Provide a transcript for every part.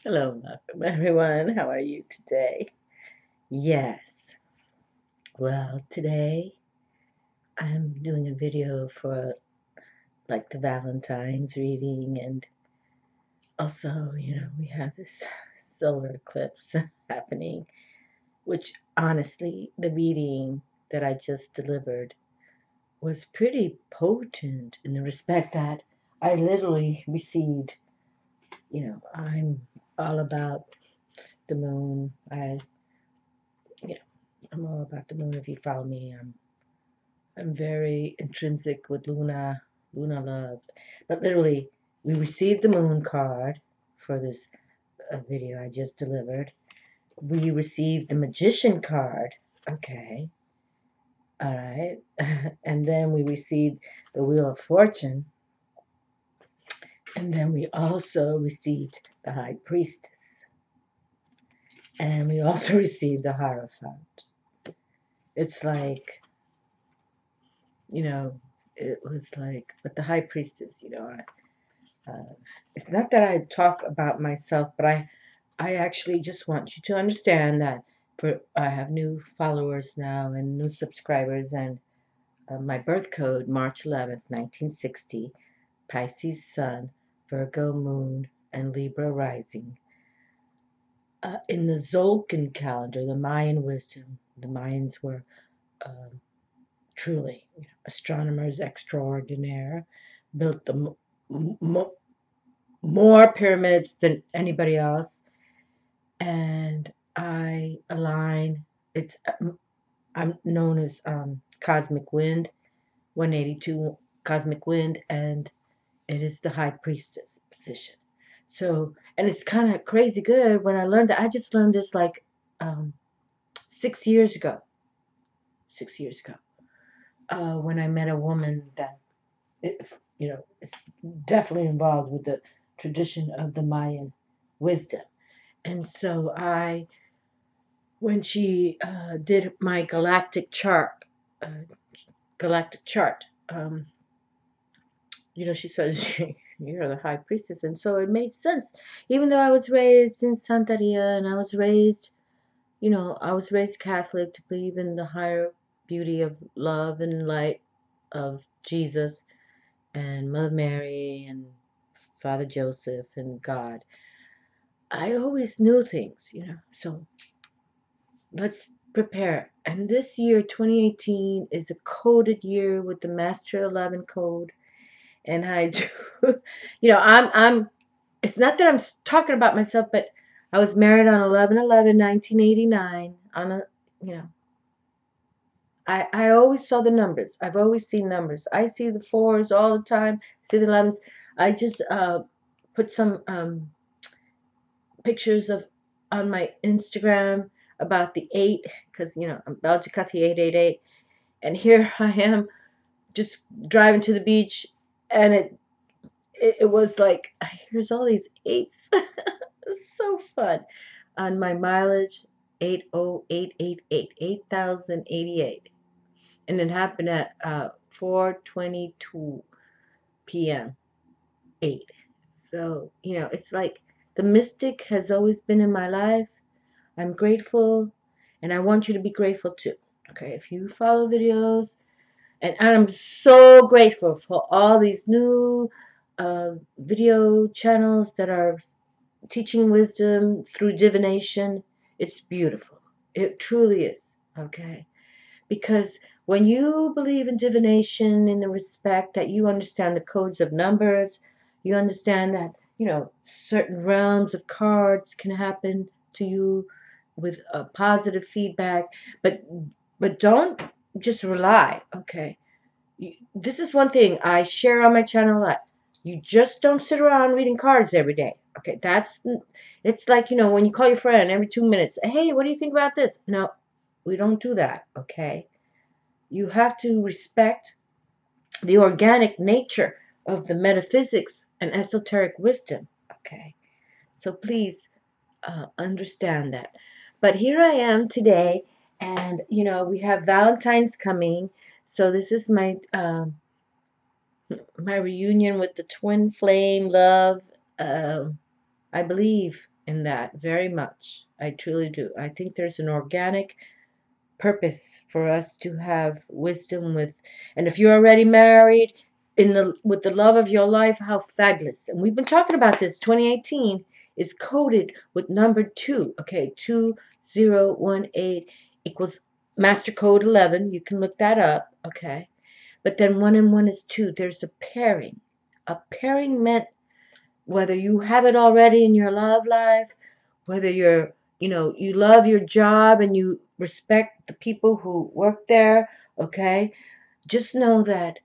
Hello, welcome everyone. How are you today? Yes. Well, today I'm doing a video for like the Valentines reading, and also, we have this solar eclipse happening, which honestly, the reading that I just delivered was pretty potent in the respect that I literally received, I'm all about the moon. You know, I'm all about the moon. If you follow me, I'm very intrinsic with Luna love. But literally, we received the moon card for this video I just delivered. We received the magician card. Okay. All right. And then we received the wheel of fortune. And then we also received the high priestess. And we also received the hierophant. It's like, you know, it was like, but the high priestess, it's not that I talk about myself, but I actually just want you to understand that I have new followers now and new subscribers, and my birth code, March 11th, 1960, Pisces Sun, Virgo Moon, and Libra Rising. In the Zolkin calendar, the Mayan wisdom, the Mayans were truly astronomers extraordinaire, built the more pyramids than anybody else, and I align. It's I'm known as Cosmic Wind, 182 Cosmic Wind, and it is the High Priestess position. So, and it's kind of crazy good when I learned that. I just learned this like um, 6 years ago. 6 years ago, when I met a woman that is definitely involved with the tradition of the Mayan wisdom. And so when she did my galactic chart, she said, "You're the high priestess," and so it made sense. Even though I was raised in Santeria, and I was raised Catholic to believe in the higher beauty of love and light of Jesus and Mother Mary and Father Joseph and God. I always knew things. So let's prepare. And this year, 2018, is a coded year with the Master 11 code. And I do, I'm. It's not that I'm talking about myself, but I was married on 11/11/1989. You know, I always saw the numbers. I've always seen numbers. I see the fours all the time. See the 11s. I just put some pictures of on my Instagram about the 8, because I'm Belgicati 888, and here I am just driving to the beach, and it was like, here's all these 8s. It's so fun. On my mileage, 80888, 8088, and it happened at 4:22 p.m. 8. So it's like the mystic has always been in my life. I'm grateful, and I want you to be grateful too. Okay, if you follow videos, and I'm so grateful for all these new video channels that are teaching wisdom through divination. It's beautiful. It truly is. Okay, because when you believe in divination in the respect that you understand the codes of numbers, you understand that certain realms of cards can happen to you with a positive feedback, but don't just rely. Okay, this is one thing I share on my channel a lot. You just don't sit around reading cards every day. Okay, it's like when you call your friend every 2 minutes. Hey, what do you think about this? No, we don't do that. Okay, you have to respect the organic nature of the metaphysics and esoteric wisdom. Okay, so please understand that. But here I am today, and we have Valentine's coming. So this is my reunion with the twin flame love. I believe in that very much. I truly do. I think there's an organic purpose for us to have wisdom with, and if you're already married with the love of your life, how fabulous. And we've been talking about this. 2018 is coded with number 2. Okay, 2018 equals master code 11. You can look that up. Okay, but then 1 and 1 is 2. There's a pairing. A pairing meant whether you have it already in your love life, whether you love your job and you respect the people who work there, okay? Just know that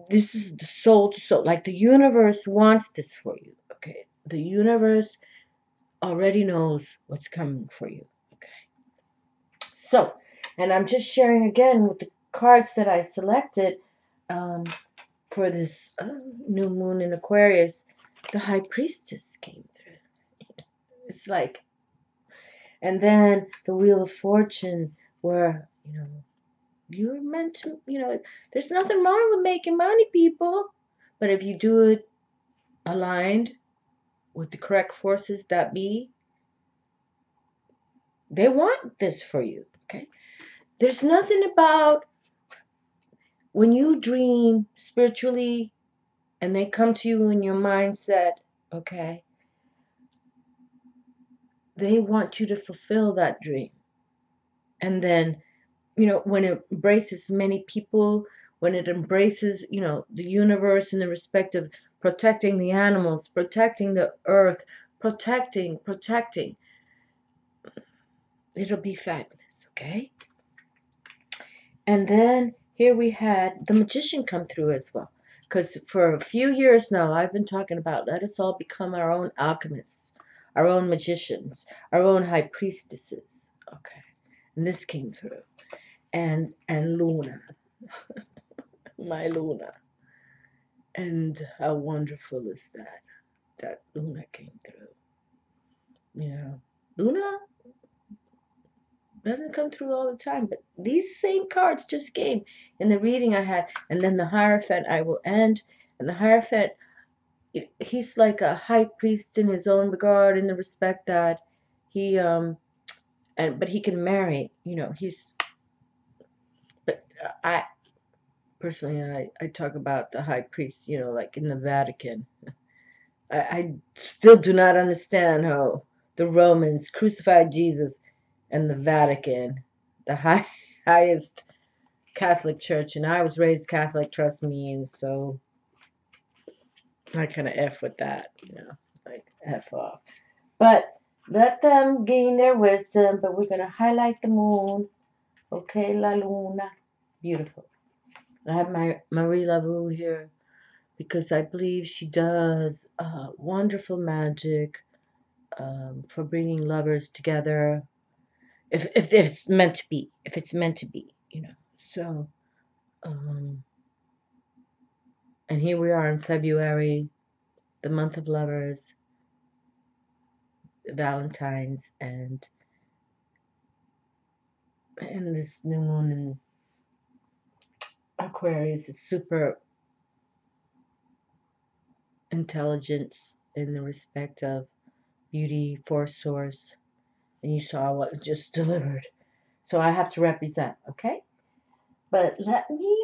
this is the soul to soul. Like the universe wants this for you, okay? The universe already knows what's coming for you, okay? So, and I'm just sharing again with the cards that I selected for this new moon in Aquarius. The High Priestess came through. It's like, and then the Wheel of Fortune, where, you're meant to, there's nothing wrong with making money, people. But if you do it aligned with the correct forces that be, they want this for you, okay? There's nothing about when you dream spiritually and they come to you in your mindset, okay? They want you to fulfill that dream. And then, when it embraces many people, when it embraces, the universe in the respect of protecting the animals, protecting the earth, protecting, it'll be fabulous, okay? And then here we had the Magician come through as well. Because for a few years now, I've been talking about let us all become our own alchemists, our own magicians, our own high priestesses, okay? And this came through. And Luna, my Luna. And how wonderful is that Luna came through. Luna doesn't come through all the time, but these same cards just came in the reading I had. And then the Hierophant, I will end. And the Hierophant, he's like a high priest in his own regard, in the respect that he but he can marry, but I personally, I talk about the high priest, like in the Vatican. I still do not understand how the Romans crucified Jesus and the Vatican, the highest Catholic church, and I was raised Catholic, trust me, and so I kind of F with that, like F off. But let them gain their wisdom, but we're going to highlight the moon, okay, La Luna, beautiful. I have my Marie Laveau here because I believe she does wonderful magic for bringing lovers together. If it's meant to be, So, and here we are in February, the month of lovers, Valentines, and this new moon in Aquarius is super intelligence in the respect of beauty, force source, and you saw what was just delivered. So I have to represent, okay? But let me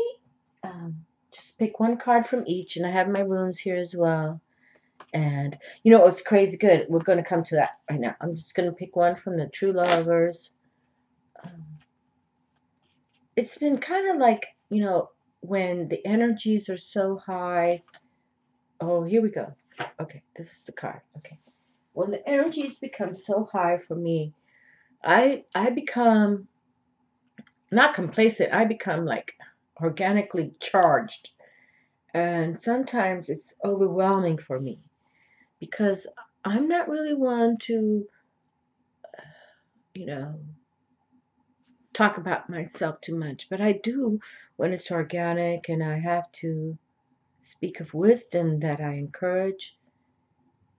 just pick one card from each, and I have my runes here as well. And it was crazy good. We're going to come to that right now. I'm just going to pick one from the True Lovers. It's been kind of like, when the energies are so high. Oh, here we go. Okay, this is the card. Okay. When the energies become so high for me, I become not complacent. I become like organically charged. And sometimes it's overwhelming for me because I'm not really one to, talk about myself too much. But I do when it's organic, and I have to speak of wisdom that I encourage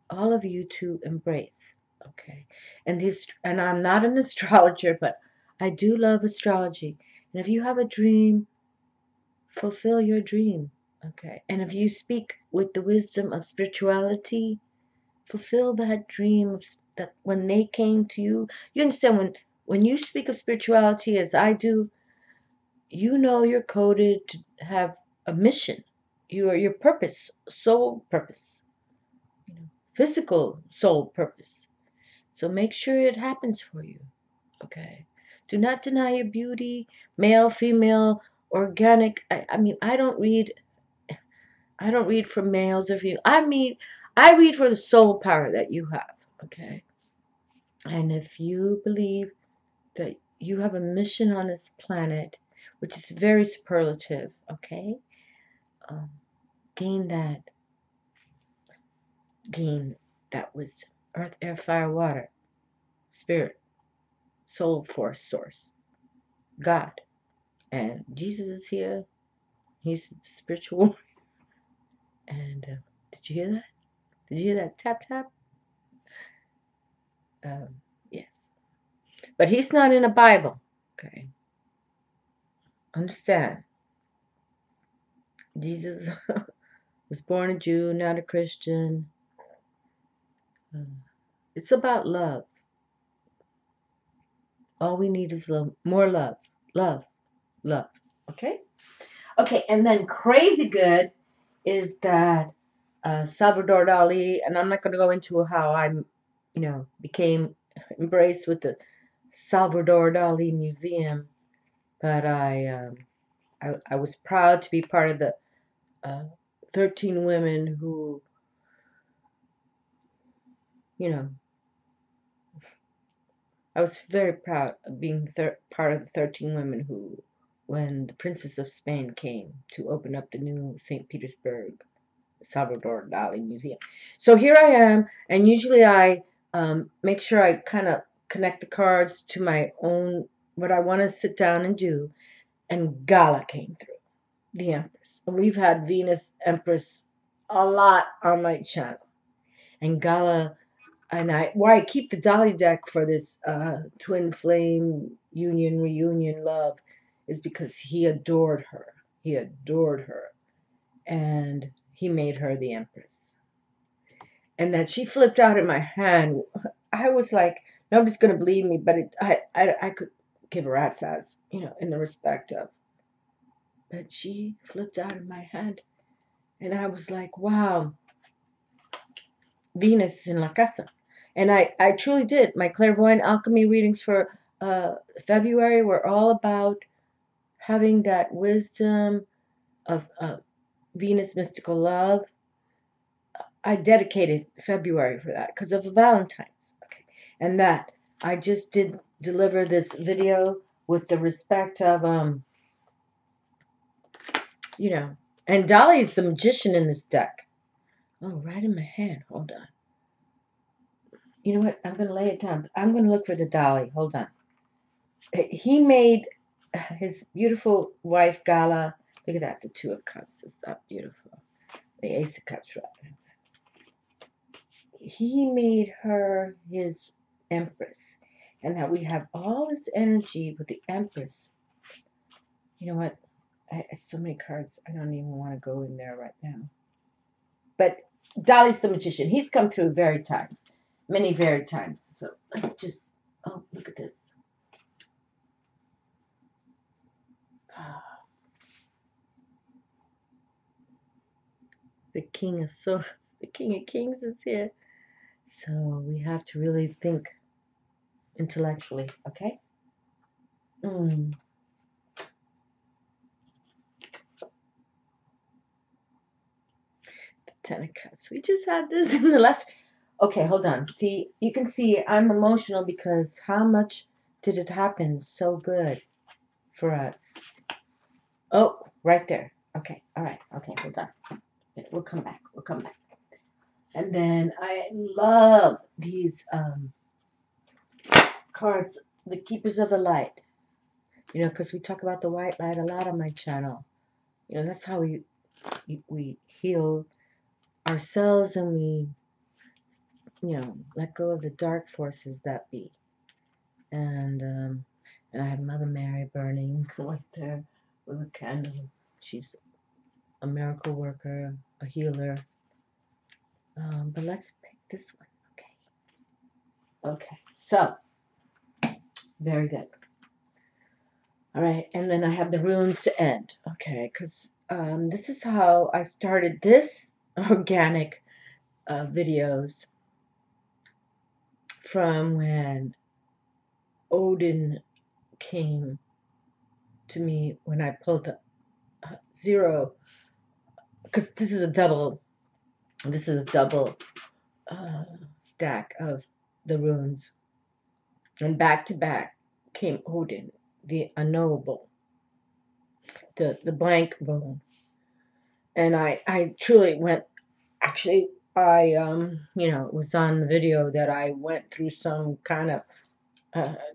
all of you to embrace. Okay. And I'm not an astrologer, but I do love astrology. And if you have a dream, fulfill your dream. Okay. And if you speak with the wisdom of spirituality, fulfill that dream of, that when they came to you. You understand, when you speak of spirituality as I do, you know you're coded to have a mission. You are your purpose, soul purpose, you know, physical soul purpose. So make sure it happens for you. Okay. Do not deny your beauty, male, female, organic. I mean, I don't read for males or females. I read for the soul power that you have. Okay. And if you believe that you have a mission on this planet, which is very superlative, okay, um, gain that, wisdom. Earth, air, fire, water, spirit, soul, force, source, God. And Jesus is here. He's spiritual. And did you hear that? Did you hear that tap tap? Yes. But he's not in the Bible. Okay. Understand. Jesus was born a Jew, not a Christian. It's about love. All we need is love. More love. Love. Love. Okay? Okay, and then crazy good is that Salvador Dali, and I'm not going to go into how I'm, became embraced with the Salvador Dali Museum, but I was proud to be part of the 13 women who, I was very proud of being part of the 13 women who, when the Princess of Spain came to open up the new St. Petersburg Salvador Dali Museum. So here I am, and usually I make sure I kind of connect the cards to my own, what I want to sit down and do, and Gala came through, the Empress. And we've had Venus Empress a lot on my channel. And Gala, and why I keep the Dali deck for this twin flame union, reunion, love, is because he adored her. He adored her. And he made her the Empress. And that she flipped out in my hand. I was like, nobody's going to believe me, but I could give a rat's ass, in the respect of. But she flipped out in my hand. And I was like, wow, Venus in La Casa. And I truly did. My clairvoyant alchemy readings for February were all about having that wisdom of Venus mystical love. I dedicated February for that because of Valentines. Okay. And that I just did deliver this video with the respect of, and Dolly's the magician in this deck. Oh, right in my hand. Hold on. You know what? I'm going to lay it down. I'm going to look for the Dolly. Hold on. He made his beautiful wife, Gala. Look at that. The Two of Cups is that beautiful. The Ace of Cups, right? He made her his Empress. And that we have all this energy with the Empress. You know what? So many cards. I don't even want to go in there right now. But Dolly's the magician. He's come through many varied times. So let's just, oh, look at this. The King of Swords, the King of Kings is here. So we have to really think intellectually, okay? The Ten of Cups. We just had this in the last. Okay, hold on. See, you can see I'm emotional because how much did it happen so good for us? Oh, right there. Okay, all right. Okay, hold on. Okay, we'll come back. And then I love these cards, the Keepers of the Light. Because we talk about the white light a lot on my channel. That's how we heal ourselves, and we, let go of the dark forces that be. And I have Mother Mary burning right there with a candle. She's a miracle worker, a healer. But let's pick this one. Okay, so very good. All right, and then I have the runes to end. Okay, because this is how I started this organic videos from when Odin came to me when I pulled up 0, because this is a double stack of the runes, and back to back came Odin, the unknowable, the blank rune, and I truly went. Actually, I it was on video that I went through some kind of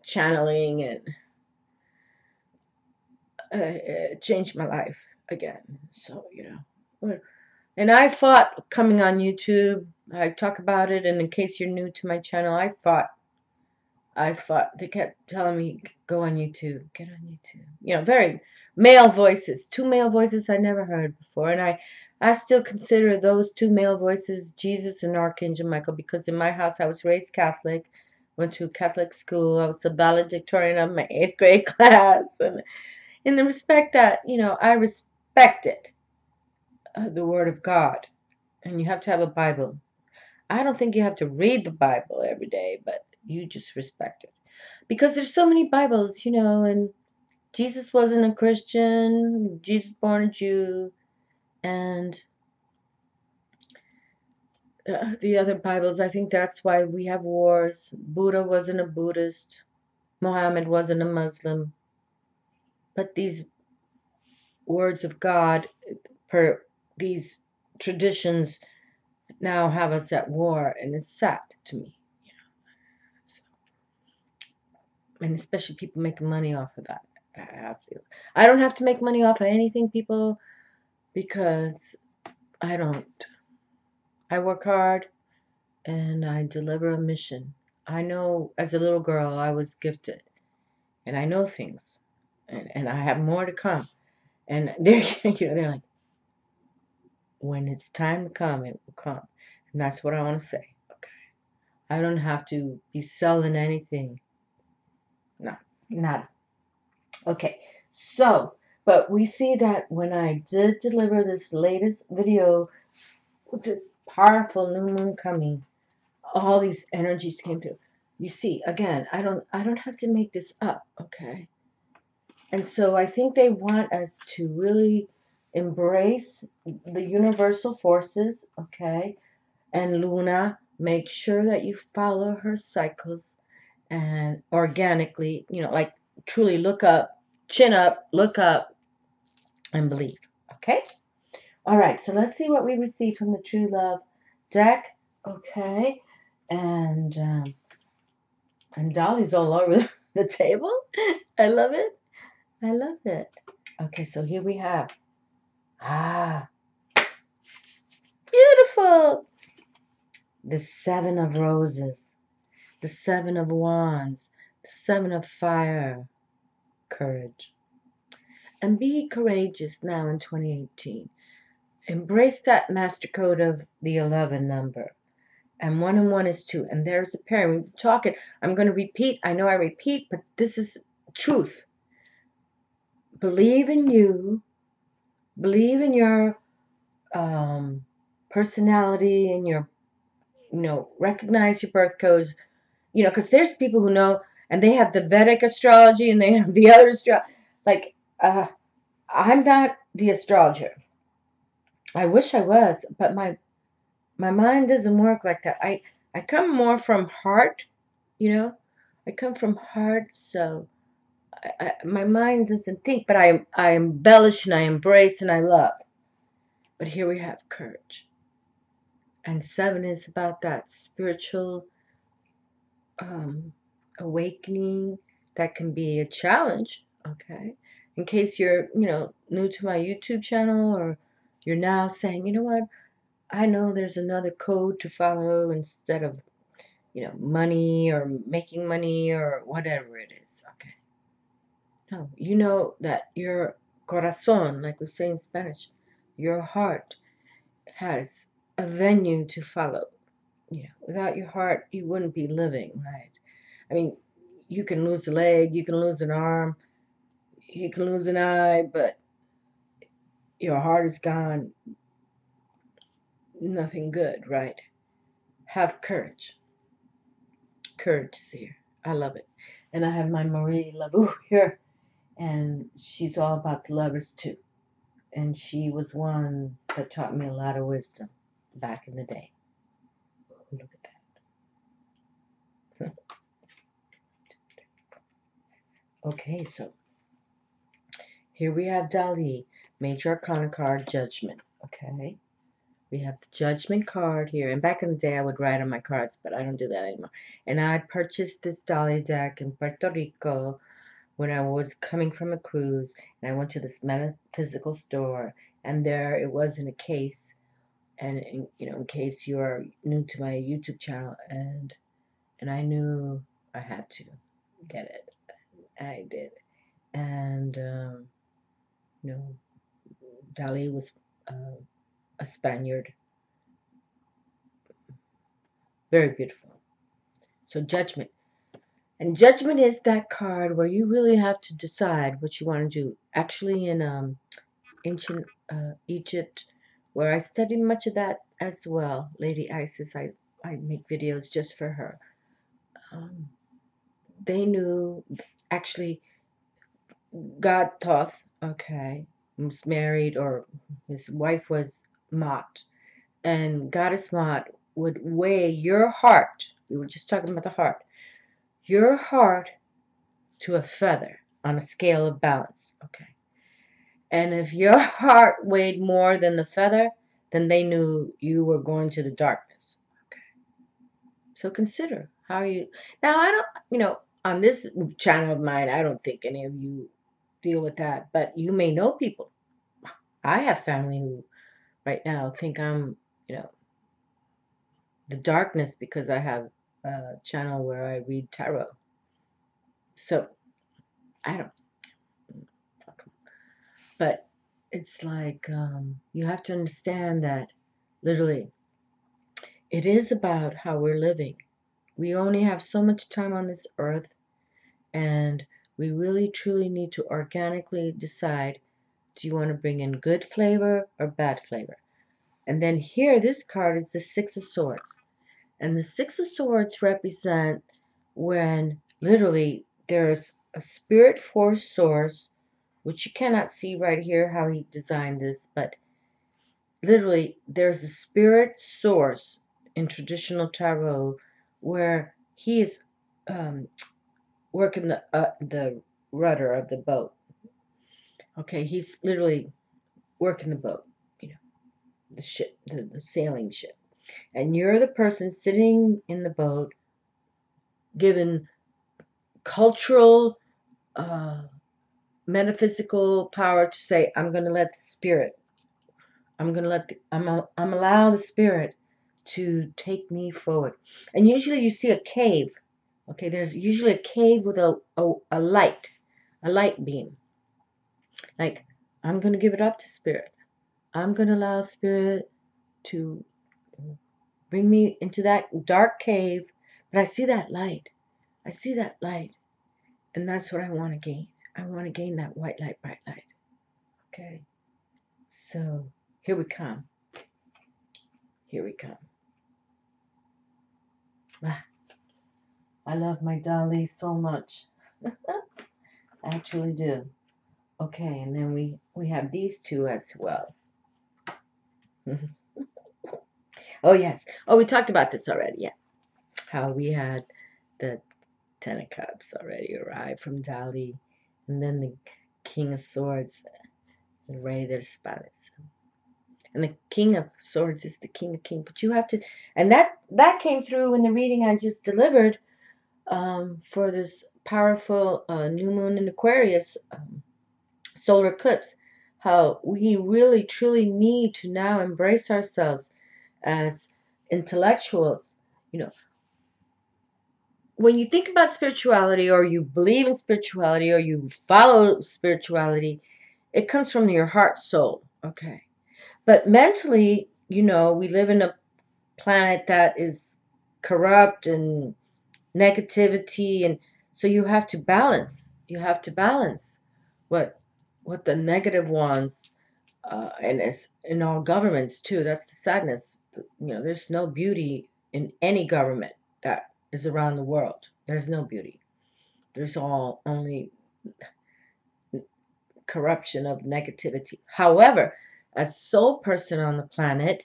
channeling, and it changed my life again. So and I fought coming on YouTube. I talk about it, and in case you're new to my channel, I fought. They kept telling me, go on YouTube, get on YouTube. Very male voices, 2 male voices I never heard before. And I still consider those 2 male voices Jesus and Archangel Michael, because in my house I was raised Catholic, went to a Catholic school. I was the valedictorian of my 8th grade class. And in the respect that, I respected the Word of God. And you have to have a Bible. I don't think you have to read the Bible every day, but you just respect it. Because there's so many Bibles, and Jesus wasn't a Christian. Jesus born a Jew. And the other Bibles, I think that's why we have wars. Buddha wasn't a Buddhist. Muhammad wasn't a Muslim. But these words of God, per these traditions, now have us at war, and it's sad to me. And especially people making money off of that. I don't have to make money off of anything, people, because I don't. I work hard and I deliver a mission. I know as a little girl I was gifted, and I know things, and I have more to come. And they're they're like, when it's time to come, it will come, and that's what I want to say. Okay, I don't have to be selling anything. No, not. Okay, so, but we see that when I did deliver this latest video with this powerful new moon coming, all these energies came through. You see, again, I don't have to make this up, okay? And so I think they want us to really embrace the universal forces, okay? And Luna, make sure that you follow her cycles and organically, like truly look up, chin up, look up, and believe. Okay? All right, so let's see what we receive from the True Love deck. Okay. And Dolly's all over the table. I love it. I love it. Okay, so here we have. Beautiful. The 7 of Roses. The 7 of Wands. The 7 of Fire. Courage. And be courageous now in 2018. Embrace that master code of the 11 number. And 1 and 1 is 2. And there's a pairing. We've been talking. I'm going to repeat. I know I repeat, but this is truth. Believe in you. Believe in your personality and your, recognize your birth codes. Because there's people who know, and they have the Vedic astrology and they have the other astrology. Like, I'm not the astrologer. I wish I was, but my mind doesn't work like that. I come more from heart, I come from heart, so my mind doesn't think, but I embellish and I embrace and I love. But here we have courage. And 7 is about that spiritual awakening that can be a challenge, okay? In case you're, new to my YouTube channel, or you're now saying, you know what, I know there's another code to follow instead of, money or making money or whatever it is, okay? No, you know that your corazón, like we say in Spanish, your heart has a venue to follow. You know, without your heart, you wouldn't be living, right? I mean, you can lose a leg, you can lose an arm, you can lose an eye, but your heart is gone. Nothing good, right? Have courage. Courage is here. I love it. And I have my Marie Laveau here, and she's all about the lovers too. And she was one that taught me a lot of wisdom back in the day. Look at that. Okay, so here we have Dali, Major Arcana card, Judgment. Okay, we have the Judgment card here. And back in the day, I would write on my cards, but I don't do that anymore. And I purchased this Dali deck in Puerto Rico when I was coming from a cruise, and I went to this metaphysical store, and there it was in a case. And in case you are new to my YouTube channel, and I knew I had to get it. I did. And Dali was a Spaniard, very beautiful. So Judgment. And Judgment is that card where you really have to decide what you want to do. Actually, in ancient Egypt, where I studied much of that as well, Lady Isis, I make videos just for her. They knew, actually, God Thoth, okay, was married, or his wife was Mot, and Goddess Mot would weigh your heart. We were just talking about the heart. Your heart to a feather on a scale of balance, okay. And if your heart weighed more than the feather, then they knew you were going to the darkness. Okay. So consider how you. Now, I don't, on this channel of mine, I don't think any of you deal with that, but you may know people. I have family who right now think I'm, the darkness because I have a channel where I read tarot. So, I don't. But it's like you have to understand that literally it is about how we're living. We only have so much time on this earth, and we really truly need to organically decide, do you want to bring in good flavor or bad flavor? And then here, this card is the Six of Swords. And the Six of Swords represent when literally there's a spirit force source, which you cannot see right here how he designed this, but literally there's a spirit source in traditional tarot where he is working the rudder of the boat. Okay, he's literally working the boat, the ship, the sailing ship. And you're the person sitting in the boat given cultural, metaphysical power to say, I'm going to let the spirit, I'm allow the spirit to take me forward. And usually you see a cave. Okay, there's usually a cave with a light beam. Like, I'm going to give it up to spirit. I'm going to allow spirit to bring me into that dark cave. But I see that light. I see that light. And that's what I want to gain. I want to gain that white light, bright light. Okay. So here we come. Here we come. Ah, I love my Dali so much. I actually do. Okay, and then we have these two as well. Oh, yes. Oh, we talked about this already, yeah. How we had the Ten of Cups already arrived from Dali. And then the King of Swords, the Rey de Espadas. And the King of Swords is the King of Kings. But you have to, and that came through in the reading I just delivered for this powerful new moon in Aquarius solar eclipse. How we really truly need to now embrace ourselves as intellectuals. When you think about spirituality, or you believe in spirituality, or you follow spirituality, it comes from your heart soul. Okay. But mentally, we live in a planet that is corrupt and negativity, and so you have to balance. You have to balance what the negative ones, and it's in all governments too. That's the sadness. There's no beauty in any government that is around the world. There's no beauty. There's all only corruption of negativity. However, as soul person on the planet,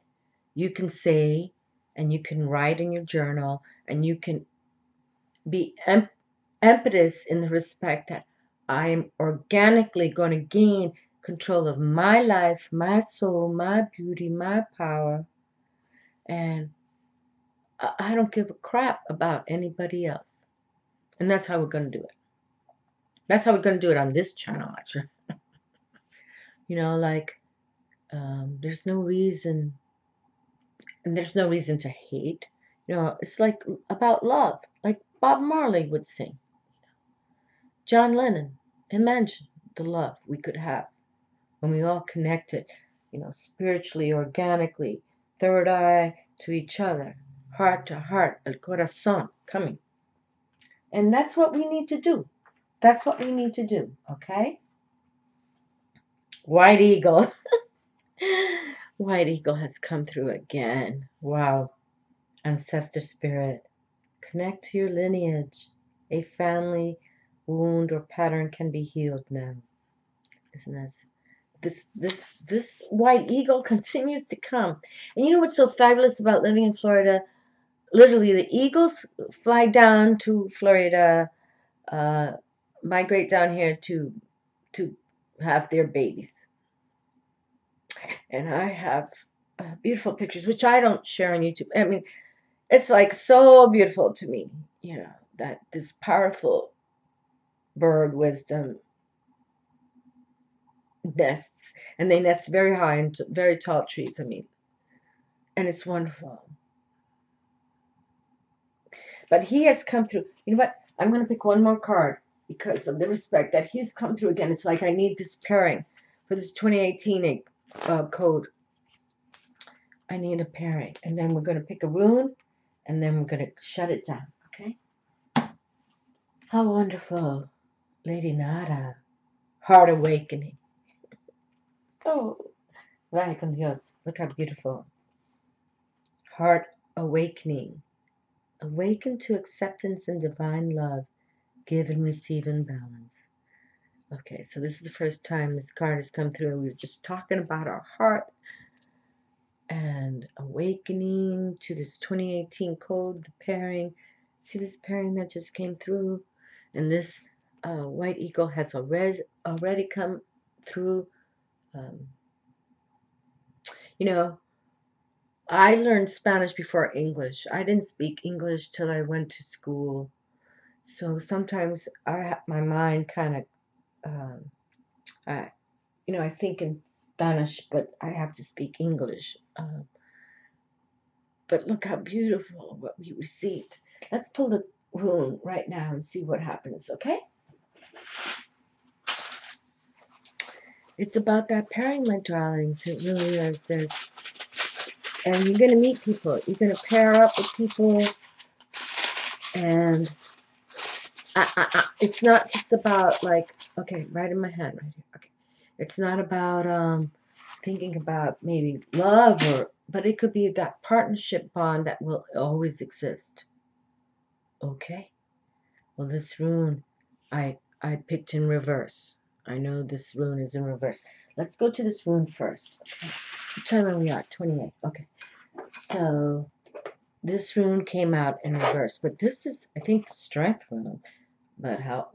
you can say, and you can write in your journal, and you can be impetus in the respect that I am organically going to gain control of my life, my soul, my beauty, my power, and I don't give a crap about anybody else. And that's how we're going to do it. That's how we're going to do it on this channel, actually. Like, there's no reason, and there's no reason to hate. It's like about love, like Bob Marley would sing. John Lennon, imagine the love we could have when we all connected, spiritually, organically, third eye to each other, heart to heart, el corazón, coming. And that's what we need to do. That's what we need to do, okay? White Eagle. White Eagle has come through again. Wow. Ancestor spirit. Connect to your lineage. A family wound or pattern can be healed now. Isn't this white eagle continues to come. And you know what's so fabulous about living in Florida? Literally, the eagles fly down to Florida, migrate down here to have their babies. And I have beautiful pictures, which I don't share on YouTube. I mean, it's like so beautiful to me, that this powerful bird wisdom nests, and they nest very high into very tall trees. I mean, and it's wonderful. But he has come through. You know what? I'm going to pick one more card because of the respect that he's come through again. It's like I need this pairing for this 2018 code. I need a pairing. And then we're going to pick a rune, and then we're going to shut it down. Okay? How wonderful. Lady Nada. Heart awakening. Oh, vaya con Dios. Look how beautiful. Heart awakening. Awaken to acceptance and divine love. Give and receive in balance. Okay, so this is the first time this card has come through. We were just talking about our heart and awakening to this 2018 code, the pairing. See this pairing that just came through? And this white eagle has already come through. I learned Spanish before English. I didn't speak English till I went to school. So sometimes my mind kind of, I think in Spanish, but I have to speak English. But look how beautiful what we received. Let's pull the rune right now and see what happens, okay? It's about that pairing, my darlings. It really is. And you're going to meet people. You're going to pair up with people. And it's not just about like, okay, right in my hand, right here. Okay. It's not about thinking about maybe love, but it could be that partnership bond that will always exist. Okay. Well, this rune, I picked in reverse. I know this rune is in reverse. Let's go to this rune first. Okay. What time are we at? 28. Okay. So this rune came out in reverse, but this is, I think, the strength rune. But how?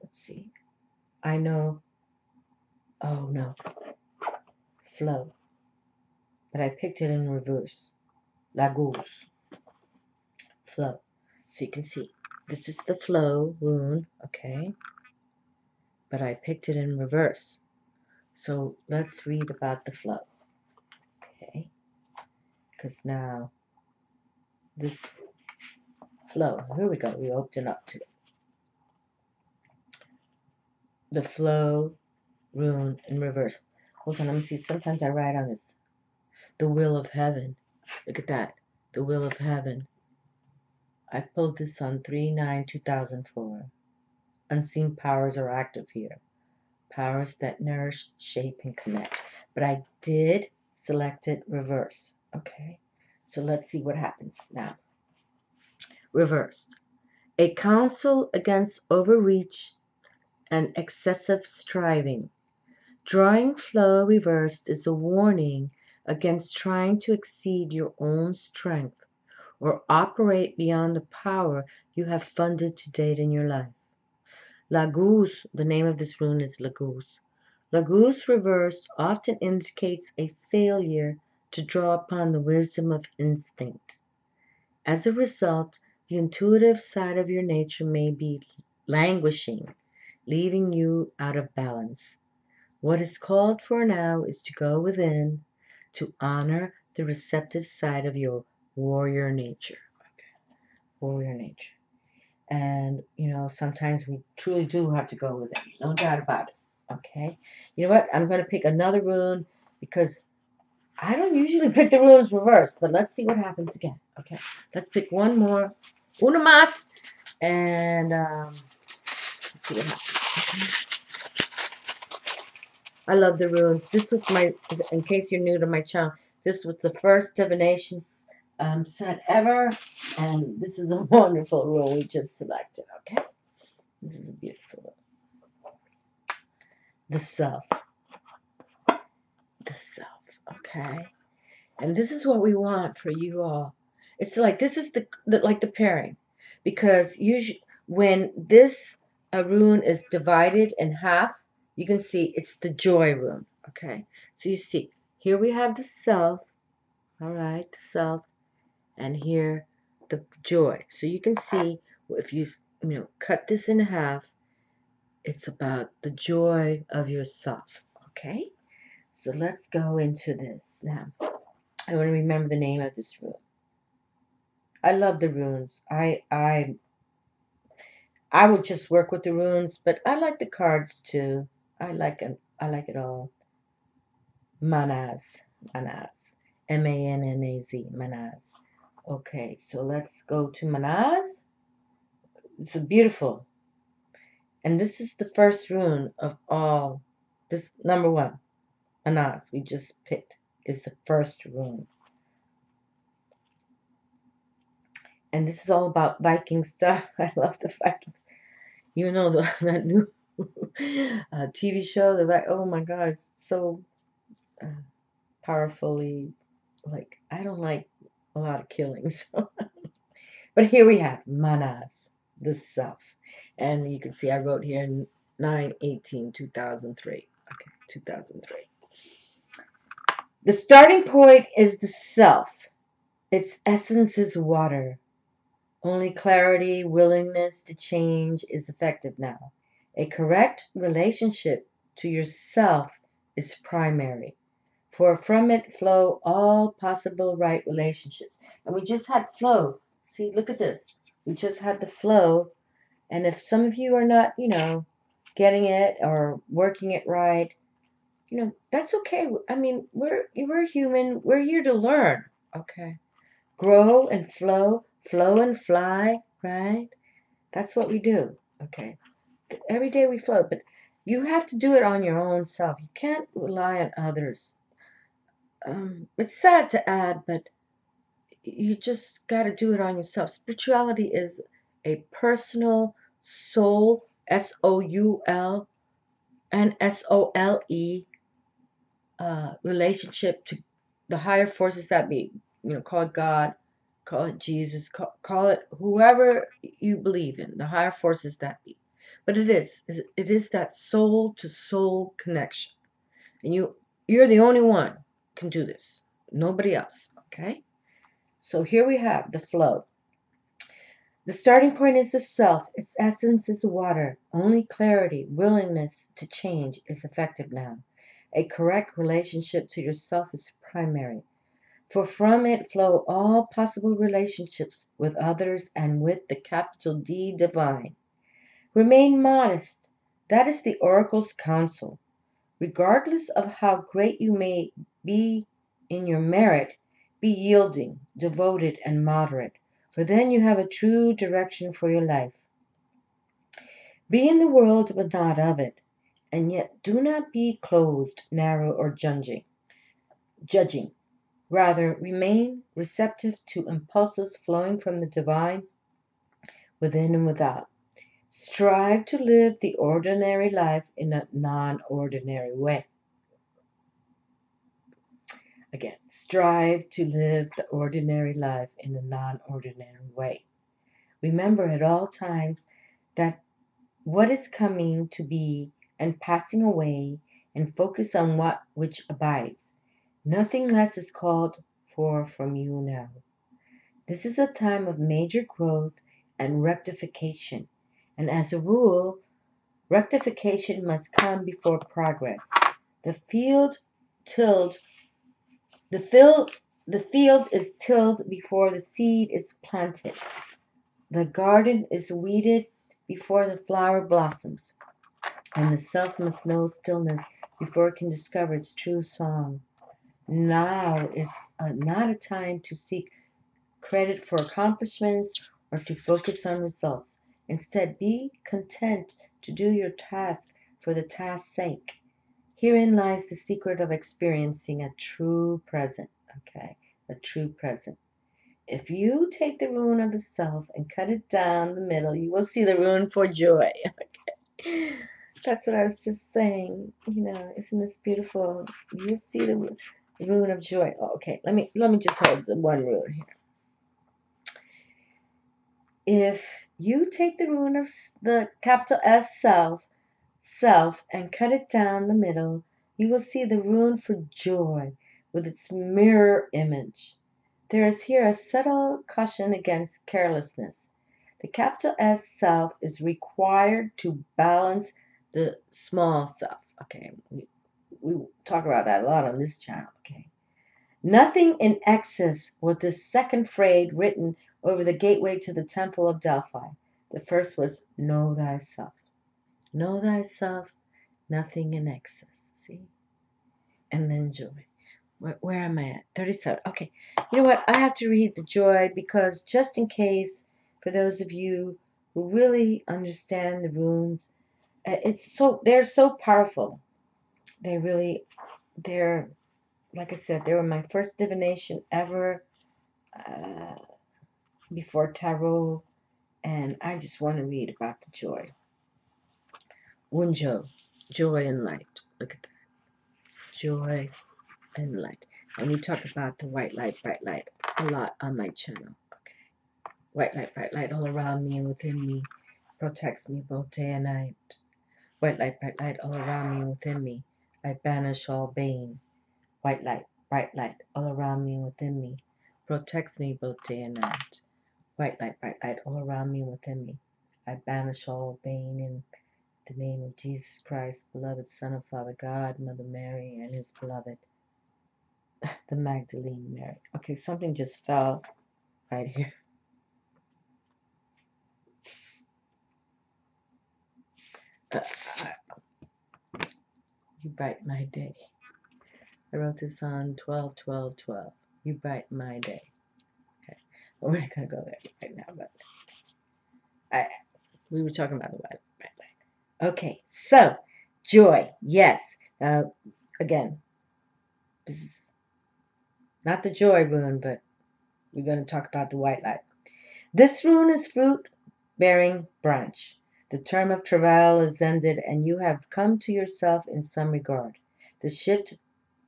Let's see. I know. Oh no. Flow. But I picked it in reverse. La Goose. Flow. So you can see. This is the flow rune. Okay. But I picked it in reverse. So let's read about the flow. Okay. Because now this flow. Here we go. We open up to it. The flow rune in reverse. Hold on. Let me see. Sometimes I write on this. The will of heaven. Look at that. The will of heaven. I pulled this on 3/9/2004. Unseen powers are active here. Powers that nourish, shape, and connect. But I did select it reverse. Okay. So let's see what happens now. Reversed. A counsel against overreach and excessive striving. Drawing flow reversed is a warning against trying to exceed your own strength or operate beyond the power you have funded to date in your life. Laguz, the name of this rune is Laguz. Laguz reversed often indicates a failure to draw upon the wisdom of instinct. As a result, the intuitive side of your nature may be languishing, leaving you out of balance. What is called for now is to go within, to honor the receptive side of your warrior nature. Okay. Warrior nature. And, sometimes we truly do have to go within. No doubt about it. Okay. You know what? I'm going to pick another rune because I don't usually pick the runes reversed, but let's see what happens again. Okay. Let's pick one more. Una más. And let's see what happens. I love the runes. This was in case you're new to my channel, this was the first divination set ever. And this is a wonderful rune we just selected. Okay. This is a beautiful one. The self. The self. Okay. And this is what we want for you all. It's like this is like the pairing, because usually when this rune is divided in half, you can see it's the joy rune. Okay, so you see here we have the self. All right, the self, and here the joy. So you can see if you cut this in half, it's about the joy of yourself. Okay, so let's go into this now. I want to remember the name of this rune. I love the runes. I would just work with the runes, but I like the cards too. I like it. I like it all. Manaz, Manaz, Manaz, Manaz. Okay, so let's go to Manaz. It's beautiful, and this is the first rune of all. This number one, Manaz. We just picked is the first rune. And this is all about Viking stuff. I love the Vikings. Even though that new TV show, oh my God, it's so powerfully, like, I don't like a lot of killings. But here we have Manas, the self. And you can see I wrote here 9/18/2003. Okay, 2003. The starting point is the self. Its essence is water. Only clarity, willingness to change is effective now. A correct relationship to yourself is primary, for from it flow all possible right relationships. And we just had flow. See, look at this. We just had the flow. And if some of you are not, getting it or working it right, that's okay. I mean, we're human. We're here to learn. Okay. Grow and flow and fly, right? That's what we do, okay? Every day we flow, but you have to do it on your own self. You can't rely on others. It's sad to add, but you just got to do it on yourself. Spirituality is a personal soul, SOUL and SOLE relationship to the higher forces that be. Call it God, call it Jesus, call it whoever you believe in, the higher forces that be. But it is that soul to soul connection, and you're the only one can do this. Nobody else. Okay. So here we have the flow. The starting point is the self. Its essence is water. Only clarity, willingness to change is effective now. A correct relationship to yourself is primary, for from it flow all possible relationships with others and with the capital D divine. Remain modest. That is the oracle's counsel. Regardless of how great you may be in your merit, Be yielding, devoted, and moderate, for then you have a true direction for your life. Be in the world, but not of it, and yet do not be closed, narrow, or judging. Rather, remain receptive to impulses flowing from the divine within and without. Strive to live the ordinary life in a non-ordinary way. Again, strive to live the ordinary life in a non-ordinary way. Remember at all times that what is coming to be and passing away, and focus on what which abides. Nothing less is called for from you now. This is a time of major growth and rectification, and as a rule, rectification must come before progress. The field tilled the field is tilled before the seed is planted. The garden is weeded before the flower blossoms, and the self must know stillness before it can discover its true song. Now is not a time to seek credit for accomplishments or to focus on results. Instead, be content to do your task for the task's sake. Herein lies the secret of experiencing a true present. Okay, a true present. If you take the rune of the self and cut it down the middle, you will see the rune for joy. Okay. That's what I was just saying. Isn't this beautiful? You see the rune of joy. Oh, okay, let me just hold the one rune here. If you take the rune of the capital S self, and cut it down the middle, you will see the rune for joy with its mirror image. There is here a subtle caution against carelessness. The capital S self is required to balance the small self. Okay, we talk about that a lot on this channel. Okay, nothing in excess was the second phrase written over the gateway to the temple of Delphi. The first was know thyself. Know thyself, nothing in excess. See? And then joy. Where am I at? 37. Okay. You know what? I have to read the joy because just in case, for those of you who really understand the runes, they're so powerful. They're, like I said, they were my first divination ever before tarot, and I just want to read about the joy. Wunjo, joy and light. Look at that. Joy and light. And we talk about the white light, bright light a lot on my channel. Okay. White light all around me and within me protects me both day and night. White light, bright light all around me and within me. I banish all bane. White light, bright light all around me and within me protects me both day and night. White light, bright light all around me and within me. I banish all bane in the name of Jesus Christ, beloved Son of Father God, Mother Mary, and His beloved, the Magdalene Mary. Okay, something just fell right here. You brighten my day. I wrote this on 12/12/12. You brighten my day. Okay, well, we're not going to go there right now, but we were talking about the white light. Okay, so joy, yes. Again, this is not the joy rune, but we're going to talk about the white light. This rune is fruit-bearing branch. The term of travail is ended, and you have come to yourself in some regard. The shift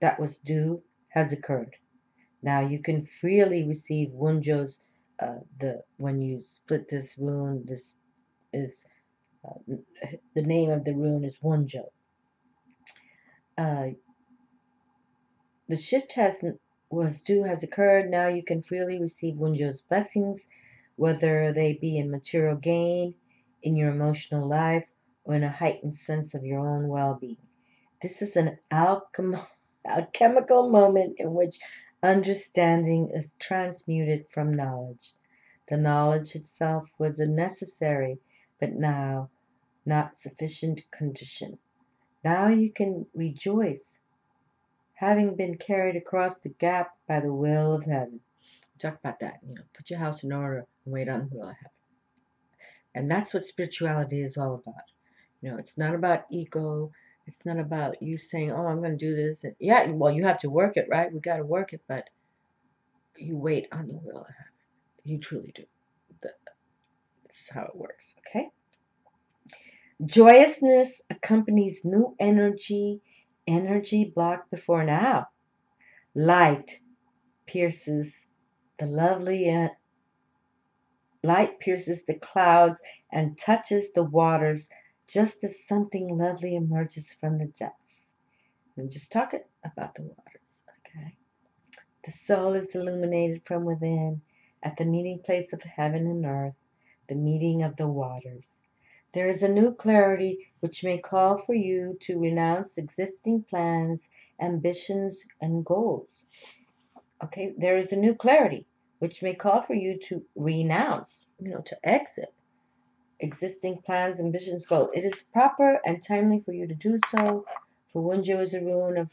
that was due has occurred. Now you can freely receive Wunjo's. When you split this rune, this is the name of the rune is Wunjo. The shift was due has occurred. Now you can freely receive Wunjo's blessings, whether they be in material gain, in your emotional life, or in a heightened sense of your own well-being. This is an alchemical moment in which understanding is transmuted from knowledge. The knowledge itself was a necessary, but now not sufficient condition. Now you can rejoice having been carried across the gap by the will of heaven. Talk about that. Put your house in order and wait on the will of heaven. And that's what spirituality is all about. It's not about ego. It's not about you saying, "Oh, I'm going to do this." And yeah, well, you have to work it, right? We got to work it, but you wait on the will of heaven. You truly do. That's how it works. Okay. Joyousness accompanies new energy. Energy blocked before now. Light pierces the lovely light pierces the clouds and touches the waters just as something lovely emerges from the depths. I'm just talking about the waters, okay? The soul is illuminated from within at the meeting place of heaven and earth, the meeting of the waters. There is a new clarity which may call for you to renounce existing plans, ambitions, and goals. Okay, there is a new clarity which may call for you to renounce, to exit existing plans, ambitions, goals. It is proper and timely for you to do so, for Wunjo is a rune of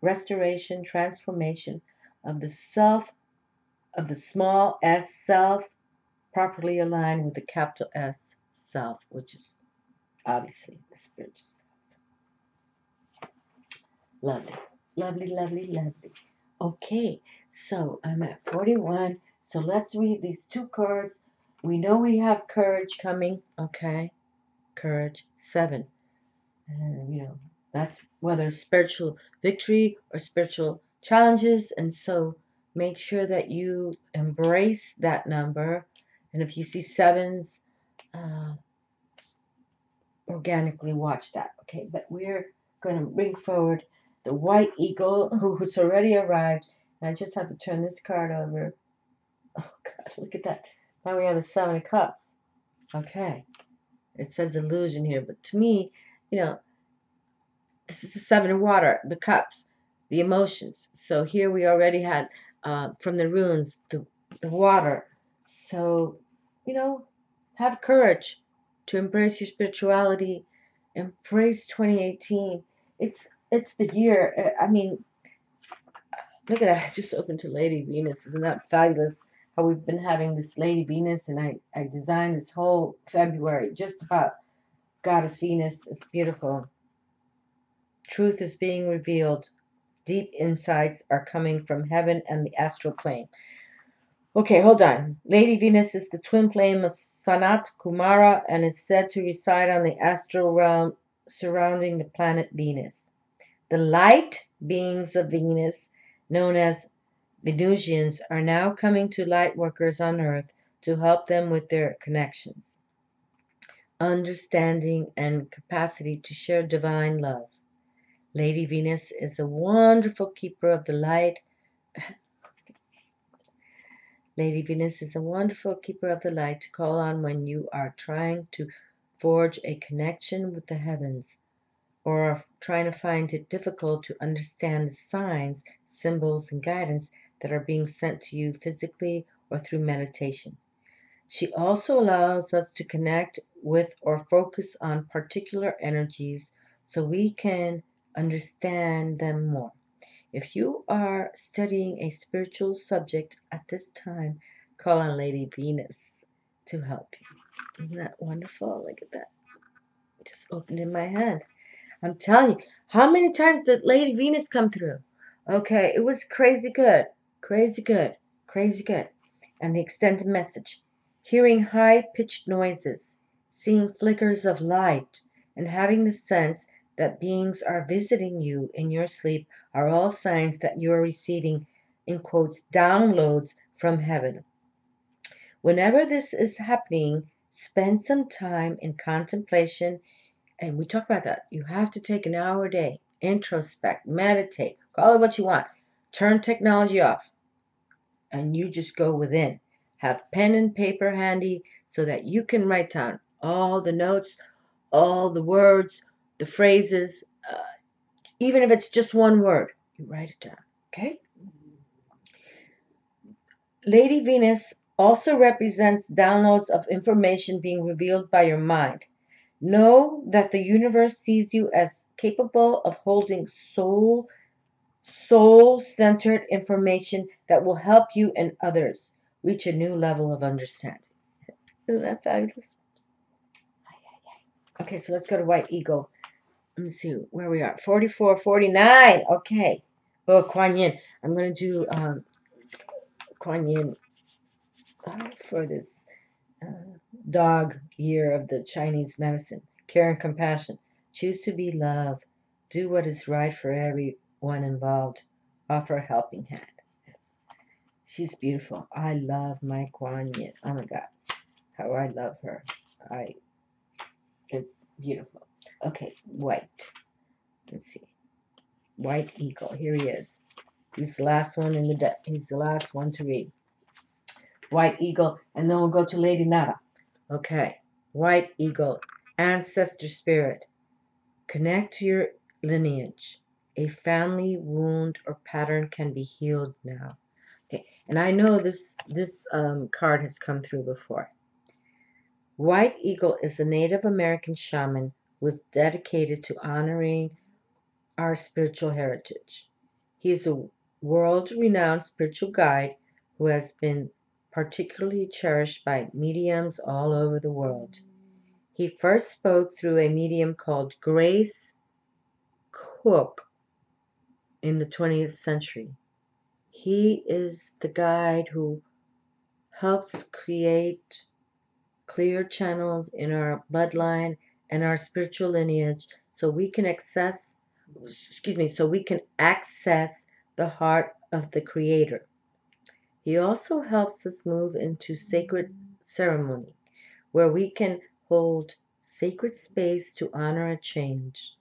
restoration, transformation of the self, of the small s self, properly aligned with the capital S self, which is obviously the spiritual self. Lovely, lovely, lovely, lovely. Okay, so I'm at 41. So let's read these two cards. We know we have courage coming. Okay, courage 7. And that's whether spiritual victory or spiritual challenges. And so make sure that you embrace that number. And if you see 7s, organically watch that. Okay, but we're going to bring forward the white eagle who's already arrived. And I just have to turn this card over. Oh, God, look at that. Now we have the 7 of Cups. Okay. It says illusion here, but to me, this is the 7 of water, the cups, the emotions. So here we already had from the runes, the water. So, have courage to embrace your spirituality. Embrace 2018. It's the year. I mean, look at that. I just opened to Lady Venus. Isn't that fabulous? How we've been having this Lady Venus, and I designed this whole February just about Goddess Venus. It's beautiful. Truth is being revealed. Deep insights are coming from heaven and the astral plane. Okay, hold on. Lady Venus is the twin flame of Sanat Kumara and is said to reside on the astral realm surrounding the planet Venus. The light beings of Venus, known as Venusians, are now coming to light workers on Earth to help them with their connections, understanding, and capacity to share divine love. Lady Venus is a wonderful keeper of the light. Lady Venus is a wonderful keeper of the light to call on when you are trying to forge a connection with the heavens or are trying to find it difficult to understand the signs, symbols, and guidance that are being sent to you physically or through meditation. She also allows us to connect with or focus on particular energies so we can understand them more. If you are studying a spiritual subject at this time, call on Lady Venus to help you. Isn't that wonderful? Look at that. It just opened in my hand. I'm telling you, how many times did Lady Venus come through? Okay, it was crazy good. Crazy good. Crazy good. And the extended message. Hearing high-pitched noises, seeing flickers of light, and having the sense that beings are visiting you in your sleep are all signs that you are receiving, in quotes, downloads from heaven. Whenever this is happening, spend some time in contemplation, and we talk about that. You have to take an hour a day, introspect, meditate, call it what you want. Turn technology off, and you just go within. Have pen and paper handy so that you can write down all the notes, all the words, the phrases, even if it's just one word, you write it down, okay? Lady Venus also represents downloads of information being revealed by your mind. Know that the universe sees you as capable of holding soul soul-centered information that will help you and others reach a new level of understanding. Isn't that fabulous? Okay, so let's go to White Eagle. Let me see where we are. 44, 49. Okay. Oh, Kuan Yin. I'm going to do Kuan Yin for this dog year of the Chinese medicine. Care and compassion. Choose to be love. Do what is right for everyone involved. Offer a helping hand. She's beautiful. I love my Kuan Yin. Oh my God. How I love her. It's beautiful. Okay, white. Let's see. White Eagle. Here he is. He's the last one in the deck. He's the last one to read. White Eagle. And then we'll go to Lady Nada. Okay. White Eagle. Ancestor spirit. Connect to your lineage. A family wound or pattern can be healed now. Okay. And I know this card has come through before. White Eagle is a Native American shaman who is dedicated to honoring our spiritual heritage. He is a world-renowned spiritual guide who has been particularly cherished by mediums all over the world. He first spoke through a medium called Grace Cook in the 20th century. He is the guide who helps create clear channels in our bloodline and our spiritual lineage so we can access the heart of the Creator. He also helps us move into sacred ceremony where we can hold sacred space to honor a change,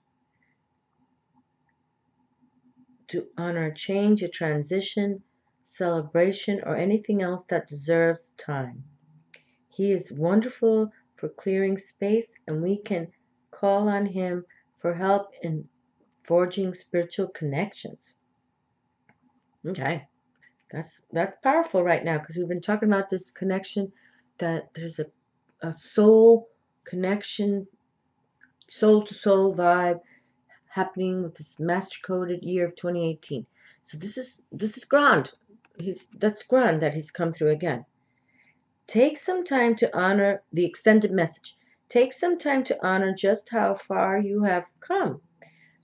a transition, celebration, or anything else that deserves time. He is wonderful for clearing space, and we can call on him for help in forging spiritual connections. Okay, that's powerful right now because we've been talking about this connection, that there's a soul connection, soul to soul vibe happening with this master coded year of 2018. So this is grand. That's grand that he's come through again. Take some time to honor the extended message. Take some time to honor just how far you have come,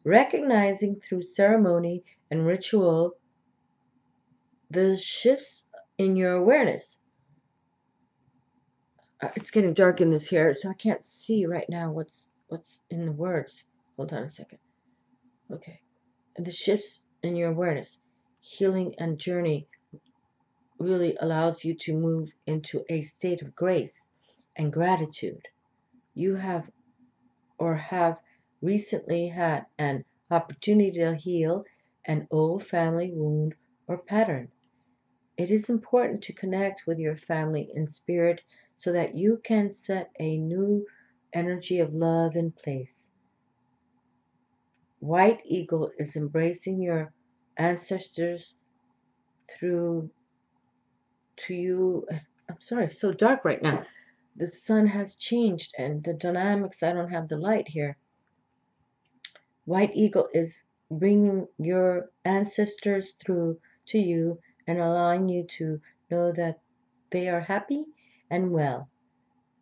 recognizing through ceremony and ritual the shifts in your awareness. It's getting dark in this here, so I can't see right now what's in the words. Hold on a second. Okay. And the shifts in your awareness, healing and journey really allows you to move into a state of grace and gratitude. You have recently had an opportunity to heal an old family wound or pattern. It is important to connect with your family in spirit so that you can set a new energy of love in place. White Eagle is embracing your ancestors through to you. I'm sorry, it's so dark right now. The sun has changed and the dynamics, I don't have the light here. White Eagle is bringing your ancestors through to you and allowing you to know that they are happy and well.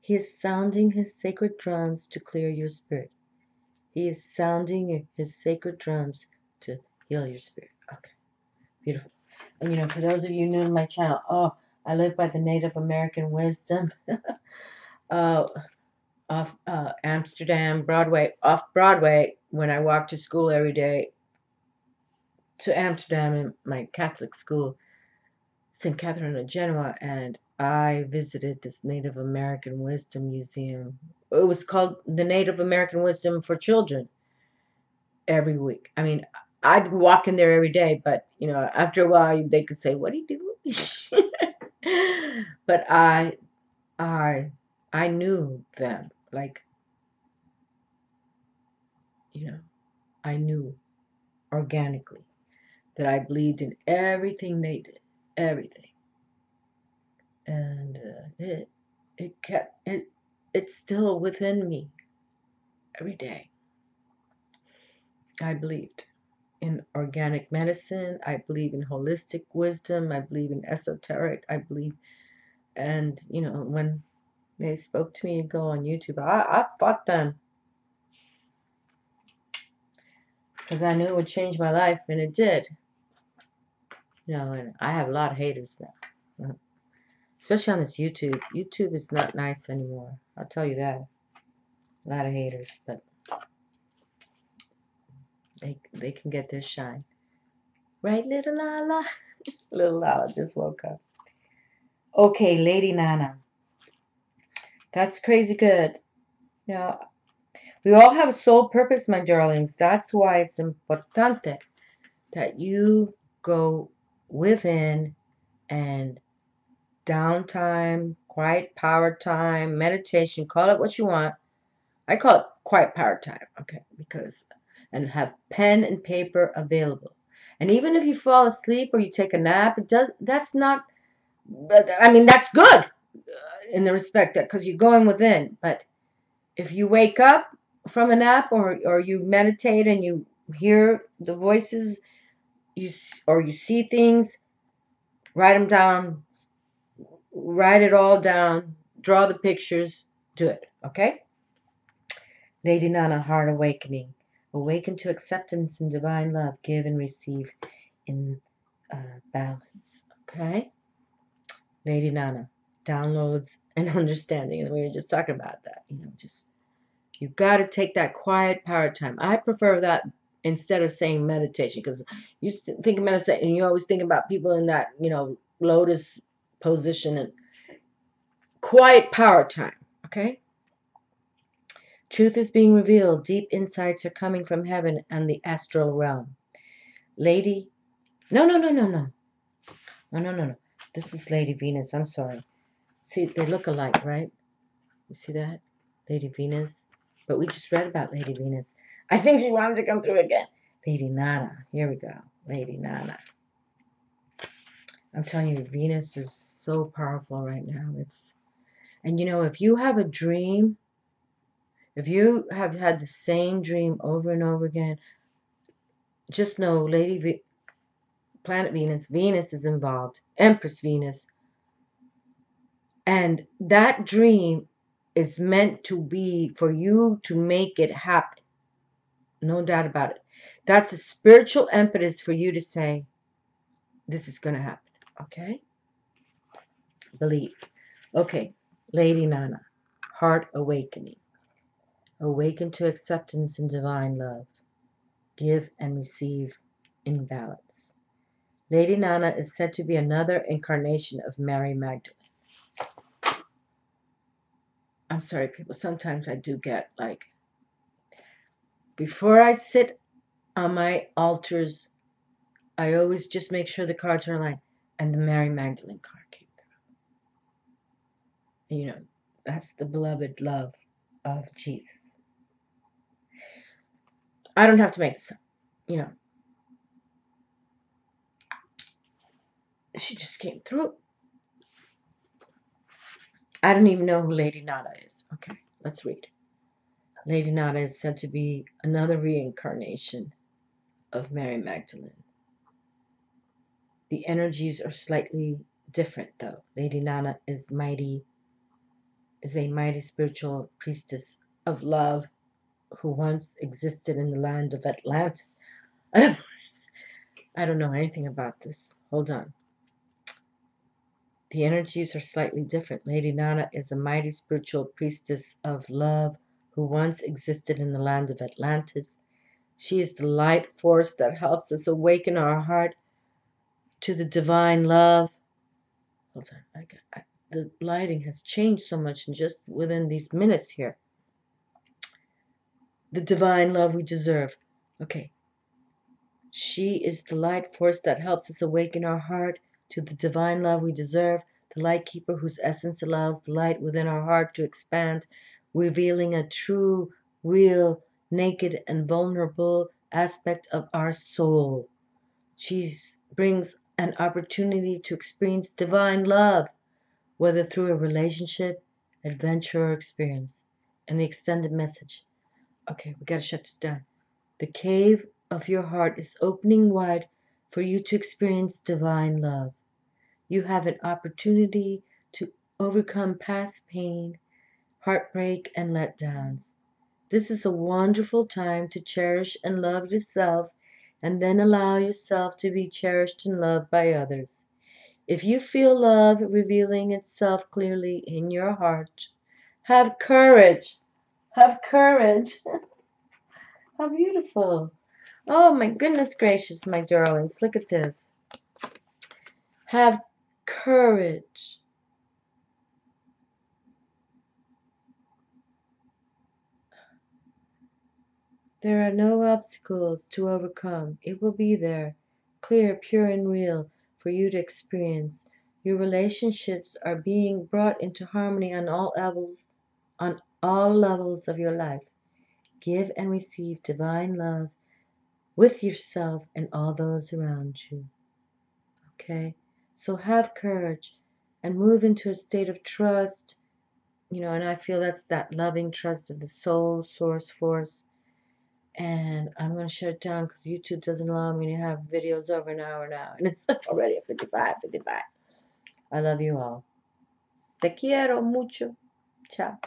He is sounding his sacred drums to clear your spirit. He is sounding his sacred drums to heal your spirit. Okay, beautiful. And for those of you new to my channel, I live by the Native American wisdom. Off Amsterdam, off Broadway, when I walk to school every day to Amsterdam in my Catholic school, St. Catherine of Genoa, and I visited this Native American Wisdom Museum. It was called the Native American Wisdom for Children every week. I mean, I'd walk in there every day, but after a while they could say, "What do you do?" But I knew them, like, I knew organically that I believed in everything they did, everything, and it's still within me every day. I believed in organic medicine. I believe in holistic wisdom. I believe in esoteric. I believe, and you know, when they spoke to me to go on YouTube, I fought them because I knew it would change my life, and it did. You know, and I have a lot of haters now, especially on this YouTube. YouTube is not nice anymore. I'll tell you that. A lot of haters, but they can get their shine. Right, little Lala? Little Lala just woke up. Okay, Lady Nana. That's crazy good. You know, we all have a soul purpose, my darlings. That's why it's importante that you go within and downtime, quiet power time, meditation, call it what you want. I call it quiet power time, okay? Because, and have pen and paper available. And even if you fall asleep or you take a nap, that's not, I mean, that's good in the respect that, because you're going within. But if you wake up from a nap or you meditate and you hear the voices, or you see things, write them down, write it all down, draw the pictures, do it, okay? Lady Nana, heart awakening. Awaken to acceptance and divine love. Give and receive in balance, okay? Lady Nana, downloads and understanding. And we were just talking about that. You know, just, you got to take that quiet power time. I prefer that instead of saying meditation, because you think of meditation and you always think about people in that, you know, lotus position. And quiet power time, okay? Truth is being revealed. Deep insights are coming from heaven and the astral realm. Lady, no. This is Lady Venus. I'm sorry. See, they look alike, right? You see that? Lady Venus. But we just read about Lady Venus. I think she wanted to come through again. Lady Nana. Here we go. Lady Nana. I'm telling you, Venus is so powerful right now. And you know, if you have a dream, if you have had the same dream over and over again, just know Planet Venus is involved. Empress Venus. And that dream is meant to be for you to make it happen. No doubt about it. That's a spiritual impetus for you to say, this is going to happen. Okay? Believe. Okay. Lady Nana. Heart awakening. Awaken to acceptance and divine love. Give and receive in balance. Lady Nana is said to be another incarnation of Mary Magdalene. I'm sorry, people. Sometimes I do get like, before I sit on my altars, I always just make sure the cards are aligned. And the Mary Magdalene card came through. And, you know, that's the beloved love of Jesus. I don't have to make this up. You know, she just came through. I don't even know who Lady Nada is. Okay, let's read. Lady Nada is said to be another reincarnation of Mary Magdalene. The energies are slightly different, though. Lady Nana is a mighty spiritual priestess of love who once existed in the land of Atlantis. I don't know anything about this. Hold on. The energies are slightly different. Lady Nana is a mighty spiritual priestess of love who once existed in the land of Atlantis. She is the light force that helps us awaken our heart to the divine love. Hold on. The lighting has changed so much just within these minutes here. The divine love we deserve. Okay. She is the light force that helps us awaken our heart to the divine love we deserve, the light keeper whose essence allows the light within our heart to expand, revealing a true, real, naked, and vulnerable aspect of our soul. She brings an opportunity to experience divine love, whether through a relationship, adventure, or experience. And the extended message. Okay, we got to shut this down. The cave of your heart is opening wide for you to experience divine love. You have an opportunity to overcome past pain, heartbreak, and letdowns. This is a wonderful time to cherish and love yourself and then allow yourself to be cherished and loved by others. If you feel love revealing itself clearly in your heart, have courage. Have courage. How beautiful. Oh my goodness gracious, my darlings. Look at this. Have courage. There are no obstacles to overcome. It will be there, clear, pure, and real for you to experience. Your relationships are being brought into harmony on all levels of your life. Give and receive divine love with yourself and all those around you. Okay? So have courage and move into a state of trust, and I feel that's that loving trust of the soul, source, force. And I'm going to shut it down because YouTube doesn't allow me to have videos over an hour now. And it's already at 55. I love you all. Te quiero mucho. Ciao.